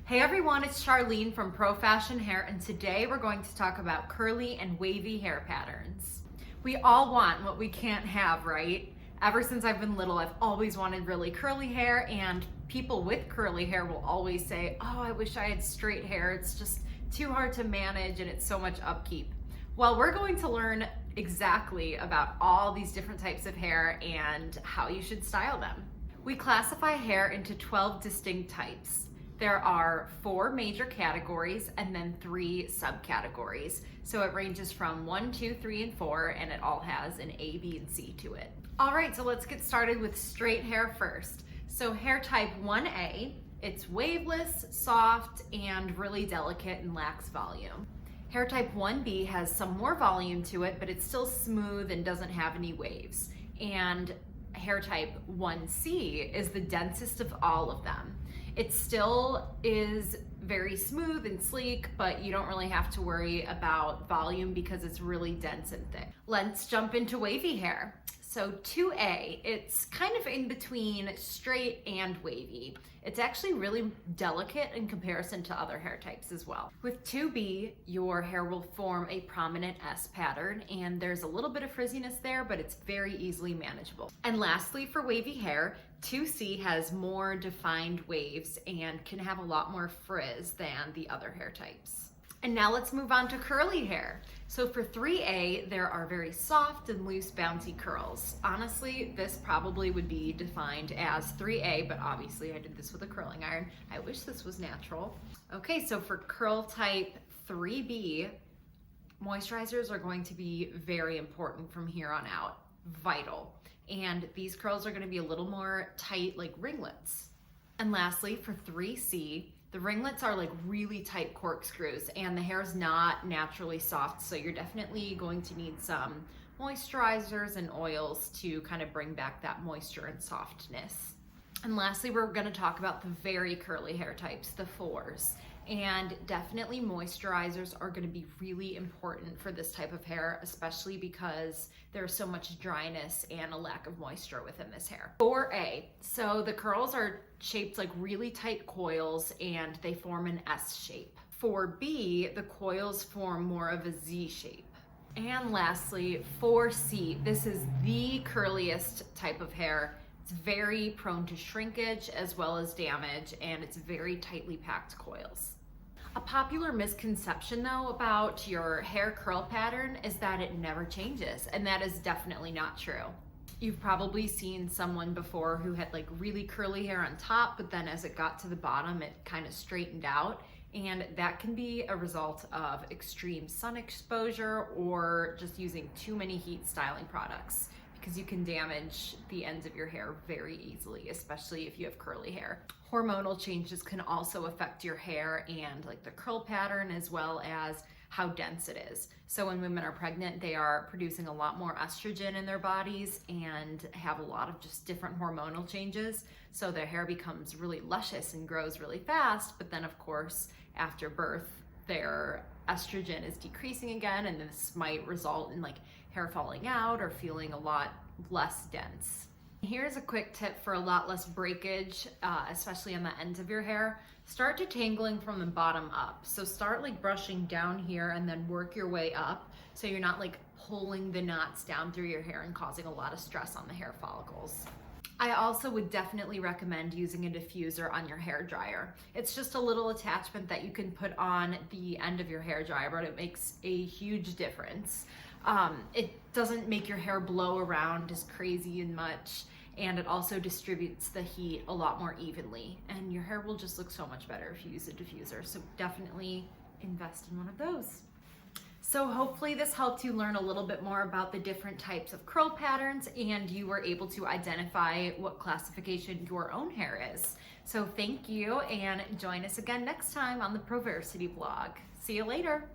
Hey everyone, it's Charlene from Profashion Hair, and today we're going to talk about curly and wavy hair patterns. We all want what we can't have, right? Ever since I've been little, I've always wanted really curly hair, and people with curly hair will always say, oh, I wish I had straight hair. It's just too hard to manage and it's so much upkeep. Well, we're going to learn exactly about all these different types of hair and how you should style them. We classify hair into 12 distinct types. There are 4 major categories and then 3 subcategories. So it ranges from 1, 2, 3, and 4, and it all has an A, B, and C to it. All right, so let's get started with straight hair first. So hair type 1A, it's waveless, soft, and really delicate and lacks volume. Hair type 1B has some more volume to it, but it's still smooth and doesn't have any waves. And hair type 1C is the densest of all of them. It still is very smooth and sleek, but you don't really have to worry about volume because it's really dense and thick. Let's jump into wavy hair. So 2A, it's kind of in between straight and wavy. It's actually really delicate in comparison to other hair types as well. With 2B, your hair will form a prominent S pattern, and there's a little bit of frizziness there, but it's very easily manageable. And lastly, for wavy hair, 2C has more defined waves and can have a lot more frizz than the other hair types. And now let's move on to curly hair. So for 3A, there are very soft and loose bouncy curls. Honestly, this probably would be defined as 3A, but obviously I did this with a curling iron. I wish this was natural. Okay, so for curl type 3B, moisturizers are going to be very important from here on out, vital. And these curls are gonna be a little more tight, like ringlets. And lastly, for 3C, the ringlets are like really tight corkscrews and the hair is not naturally soft, so you're definitely going to need some moisturizers and oils to kind of bring back that moisture and softness. And lastly, we're going to talk about the very curly hair types, the 4s. And definitely moisturizers are going to be really important for this type of hair, especially because there's so much dryness and a lack of moisture within this hair. 4A, so the curls are shaped like really tight coils and they form an S shape. 4B, the coils form more of a Z shape. And lastly, 4C, this is the curliest type of hair. It's very prone to shrinkage as well as damage, and it's very tightly packed coils. A popular misconception though about your hair curl pattern is that it never changes, and that is definitely not true. You've probably seen someone before who had like really curly hair on top, but then as it got to the bottom, it kind of straightened out. And that can be a result of extreme sun exposure or just using too many heat styling products, because you can damage the ends of your hair very easily, especially if you have curly hair. Hormonal changes can also affect your hair and like the curl pattern as well as how dense it is. So when women are pregnant, they are producing a lot more estrogen in their bodies and have a lot of just different hormonal changes. So their hair becomes really luscious and grows really fast, but then of course, after birth, their estrogen is decreasing again, and this might result in like hair falling out or feeling a lot less dense. Here's a quick tip for a lot less breakage, especially on the ends of your hair. Start detangling from the bottom up. So start like brushing down here and then work your way up, so you're not like pulling the knots down through your hair and causing a lot of stress on the hair follicles. I also would definitely recommend using a diffuser on your hair dryer. It's just a little attachment that you can put on the end of your hair dryer, but it makes a huge difference. It doesn't make your hair blow around as crazy and much, and it also distributes the heat a lot more evenly, and your hair will just look so much better if you use a diffuser. So definitely invest in one of those. So hopefully this helped you learn a little bit more about the different types of curl patterns, and you were able to identify what classification your own hair is. So thank you, and join us again next time on the Proversity blog. See you later.